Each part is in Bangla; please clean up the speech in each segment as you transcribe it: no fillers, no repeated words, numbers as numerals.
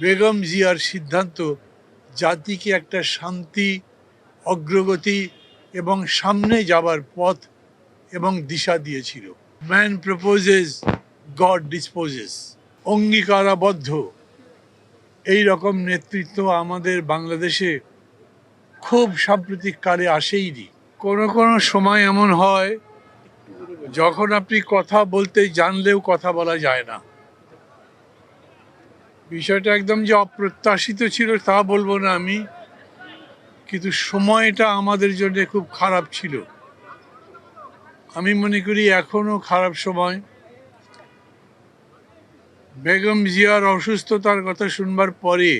বেগম জিয়ার সিদ্ধান্ত জাতিকে একটা শান্তি, অগ্রগতি এবং সামনে যাবার পথ এবং দিশা দিয়েছিল। Man proposes, God disposes. অঙ্গীকারাবদ্ধ এই রকম নেতৃত্ব আমাদের বাংলাদেশে খুব সাম্প্রতিক কালে আসেইনি। কোনো কোনো সময় এমন হয় যখন আপনি কথা বলতে জানলেও কথা বলা যায় না। বিষয়টা একদম যে অপ্রত্যাশিত ছিল তা বলবো না আমি, কিন্তু সময়টা আমাদের জন্য খুব খারাপ ছিল। আমি মনে করি এখনো খারাপ সময়। বেগম জিয়ার অসুস্থতার কথা শুনবার পরে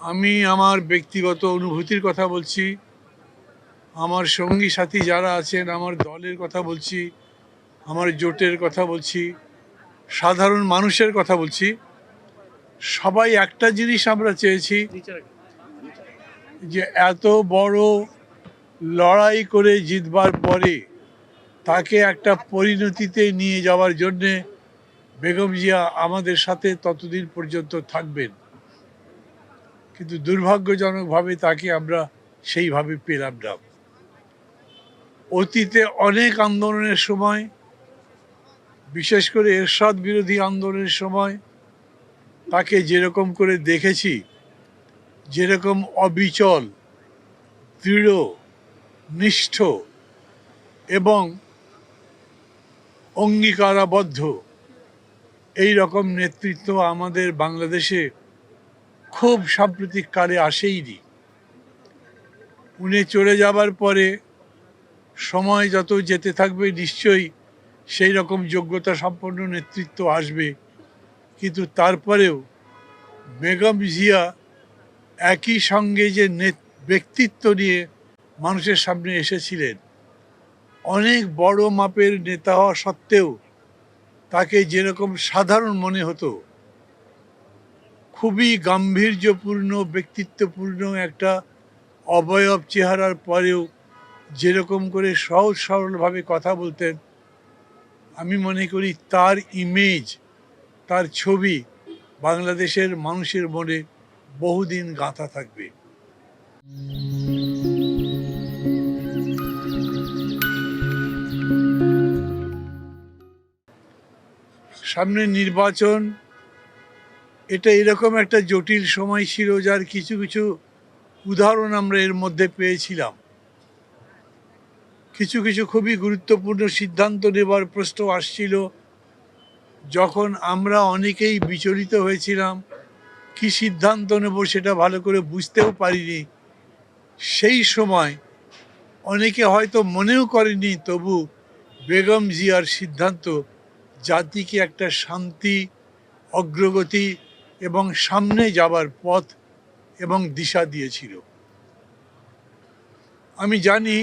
আমি আমার ব্যক্তিগত অনুভূতির কথা বলছি, আমার সঙ্গী সাথী যারা আছেন, আমার দলের কথা বলছি, আমার জোটের কথা বলছি, সাধারণ মানুষের কথা বলছি। সবাই একটা জিনিস আমরা চেয়েছি যে এত বড় লড়াই করে জিতবার পরে তাকে একটা পরিণতিতে নিয়ে যাওয়ার জন্যে বেগম জিয়া আমাদের সাথে ততদিন পর্যন্ত থাকবেন, কিন্তু দুর্ভাগ্যজনকভাবে তাকে আমরা সেইভাবে পেলাম না। অতীতে অনেক আন্দোলনের সময়, বিশেষ করে এরশাদ বিরোধী আন্দোলনের সময় তাকে যেরকম করে দেখেছি, যেরকম অবিচল, দৃঢ়, নিষ্ঠ এবং অঙ্গীকারাবদ্ধ এই রকম নেতৃত্ব আমাদের বাংলাদেশে খুব সাম্প্রতিক কালে আসেইনি। উনি চলে যাবার পরে সময় যত যেতে থাকবে নিশ্চয়ই সেই রকম যোগ্যতা সম্পন্ন নেতৃত্ব আসবে, কিন্তু তারপরেও বেগম জিয়া একই সঙ্গে যে ব্যক্তিত্ব নিয়ে মানুষের সামনে এসেছিলেন, অনেক বড় মাপের নেতা হওয়া সত্ত্বেও তাকে যেরকম সাধারণ মনে হতো, খুবই গাম্ভীর্যপূর্ণ ব্যক্তিত্বপূর্ণ একটা অবয়ব চেহারার পরেও যেরকম করে সহজ সরলভাবে কথা বলতেন, আমি মনে করি তার ইমেজ, তার ছবি বাংলাদেশের মানুষের মনে বহুদিন গাঁথা থাকবে। সামনে নির্বাচন, এটা এরকম একটা জটিল সময় ছিল যার কিছু কিছু উদাহরণ আমরা এর মধ্যে পেয়েছিলাম। কিছু কিছু খুবই গুরুত্বপূর্ণ সিদ্ধান্ত নেবার প্রশ্ন আসছিল, যখন আমরা অনেকেই বিচলিত হয়েছিলাম, কি সিদ্ধান্ত নেব সেটা ভালো করে বুঝতেও পারিনি। সেই সময় অনেকে হয়তো মনেও করেনি, তবু বেগম জিয়ার সিদ্ধান্ত জাতিকে একটা শান্তি, অগ্রগতি এবং সামনে যাবার পথ এবং দিশা দিয়েছিল। আমি জানি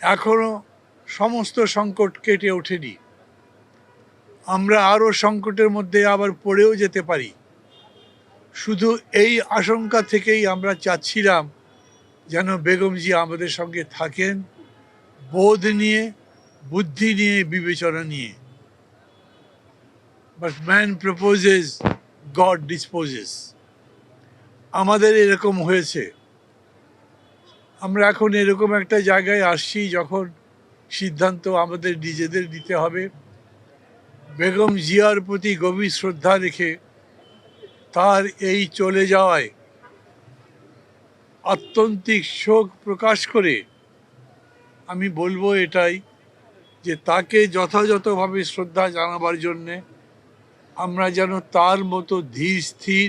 এখনো সমস্ত সংকট কেটে ওঠেনি, আমরা আরও সংকটের মধ্যে আবার পড়েও যেতে পারি। শুধু এই আশঙ্কা থেকেই আমরা চাচ্ছিলাম যেন বেগম জিয়া আমাদের সঙ্গে থাকেন, বোধ নিয়ে, বুদ্ধি নিয়ে, বিবেচনা নিয়ে। But man proposes, God disposes. আমাদের এরকম হয়েছে। আমরা এখন এরকম একটা জায়গায় আসছি যখন সিদ্ধান্ত আমাদের নিজেদের নিতে হবে। বেগম জিয়ার প্রতি গভীর শ্রদ্ধা রেখে তার এই চলে যাওয়ায় আত্যন্তিক শোক প্রকাশ করে আমি বলবো এটাই, যে তাকে যথাযথভাবে শ্রদ্ধা জানাবার জন্যে আমরা যেন তার মতো ধীর স্থির,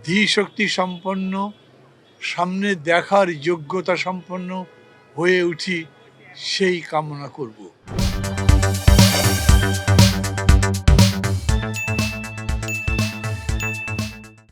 ধীর শক্তি সম্পন্ন, সামনে দেখার যোগ্যতা সম্পন্ন হয়ে উঠি, সেই কামনা করব।